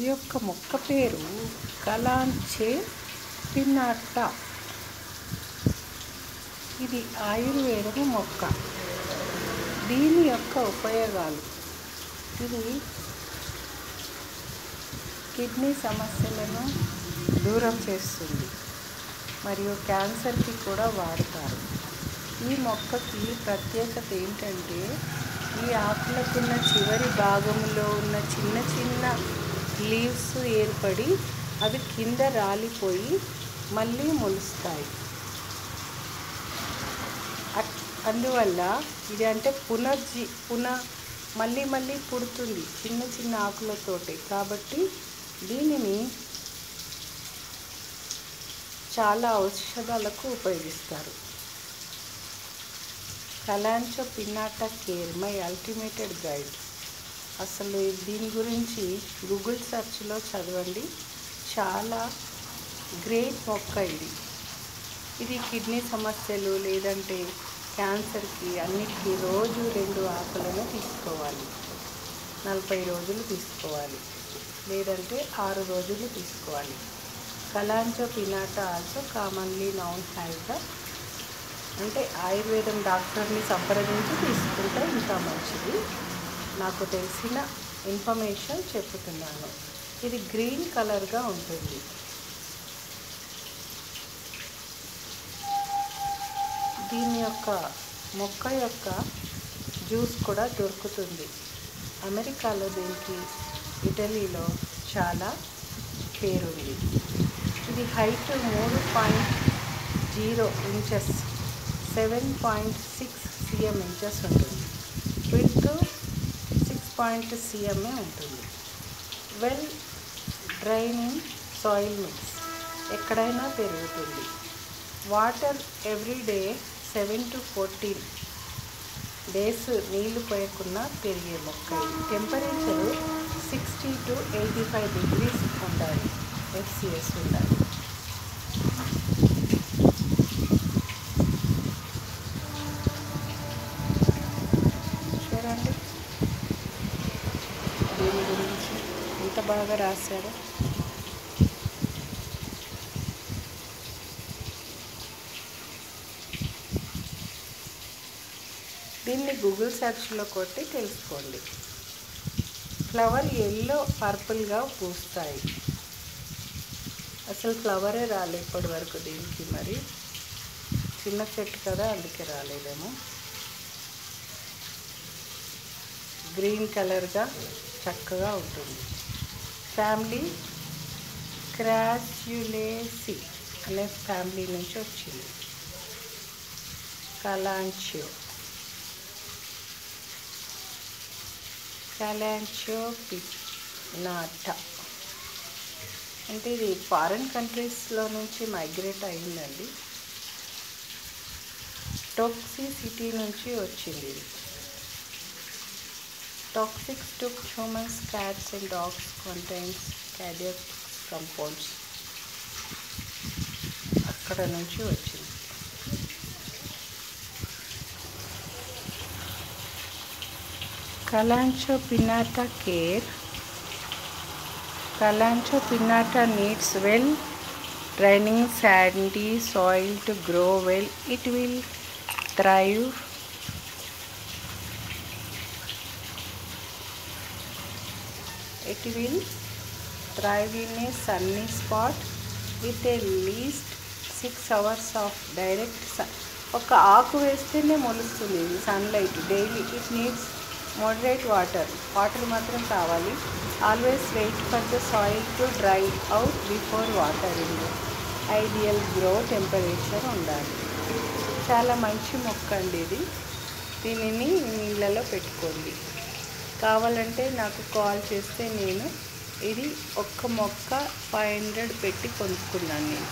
ఈ యొక్క మొక్క పేరు కలాంచే పిన్నాటా. ఇది ఆయుర్వేదము మొక్క. దీని యొక్క ఉపయోగాలు: ఇది కిడ్నీ సమస్యలను దూరం చేస్తుంది మరియు క్యాన్సర్కి కూడా వాడతారు. ఈ మొక్కకి ప్రత్యేకత ఏంటంటే, ఈ ఆకులకున్న చివరి భాగంలో ఉన్న చిన్న చిన్న లీవ్స్ ఏర్పడి అవి కింద రాలిపోయి మళ్ళీ మొలుస్తాయి. అందువల్ల ఇది అంటే మళ్ళీ పుడుతుంది చిన్న చిన్న ఆకులతోటి. కాబట్టి దీనిని చాలా ఔషధాలకు ఉపయోగిస్తారు. Kalanchoe pinnata care my ultimate guide. అసలు దీని గురించి గూగుల్ సెర్చ్లో చదవండి. చాలా గ్రేట్ మొక్క ఇది కిడ్నీ సమస్యలు లేదంటే క్యాన్సర్కి అన్నిటికీ రోజు 2 ఆకులను తీసుకోవాలి. 40 రోజులు తీసుకోవాలి, లేదంటే 6 రోజులు తీసుకోవాలి. Kalanchoe pinnata also commonly known as the అంటే ఆయుర్వేదం డాక్టర్ని సంప్రదించి తీసుకుంటే ఇంకా మంచిది. నాకు తెలిసిన ఇన్ఫర్మేషన్ చెప్తున్నాను. ఇది గ్రీన్ కలర్గా ఉంటుంది. దీని యొక్క మొక్క యొక్క జ్యూస్ కూడా దొరుకుతుంది. అమెరికాలో దీనికి, ఇటలీలో చాలా పేరుంది. ఇది హైట్ 3.0 ఇంచెస్ 7.6 cm ఇంచెస్ ఉంటుంది. విడ్త్ 6 cm ఉంటుంది. వెల్ డ్రైనింగ్ సాయిల్ మిక్స్ ఎక్కడైనా పెరుగుతుంది. వాటర్ ఎవ్రీడే 7 to 14 డేస్ నీళ్లు పోయకుండా పెరిగే మొక్క. టెంపరేచరు 60 to 85 degrees ఉండాలి. FCS ఉండాలి. చూడండి దీని గురించి ఎంత బాగా రాశారో. దీన్ని గూగుల్ సెర్చ్లో కొట్టి తెలుసుకోండి. ఫ్లవర్ ఎల్లో పర్పుల్గా పూస్తాయి. అసలు ఫ్లవరే రాలే ఇప్పటి వరకు దీనికి. మరి చిన్న చెట్టు కదా, అందుకే రాలేదేమో. గ్రీన్ కలర్గా చక్కగా ఉంటుంది. ఫ్యామిలీ క్రాస్యులేసి అనే ఫ్యామిలీ నుంచి వచ్చింది. కలాంచో పిన్నాటా అంటే ఇది ఫారిన్ కంట్రీస్లో నుంచి మైగ్రేట్ అయిందండి. టాక్సిసిటీ నుంచి వచ్చింది ఇది. Toxics to humans, cats and dogs contains cardiac compounds. అక్కడ నుంచి వచ్చింది. Kalanchoe pinnata care. Kalanchoe pinnata needs well draining sandy soil to grow well. It will thrive in a sunny spot with at least 6 hours of direct sun. ఒక ఆకు వేస్తేనే మొలుస్తుంది sunlight daily. It needs moderate water మాత్రం కావాలి. Always wait for the soil to dry out before watering. Ideal grow temperature ఉండాలి. చాలా మంచి మొక్క అండి ఇది. దీనిని నీళ్ళలో పెట్టుకోండి. కావాలంటే నాకు కాల్ చేస్తే నేను ఇది ఒక్క మొక్క 500 పెట్టి కొనుక్కున్నాను నేను.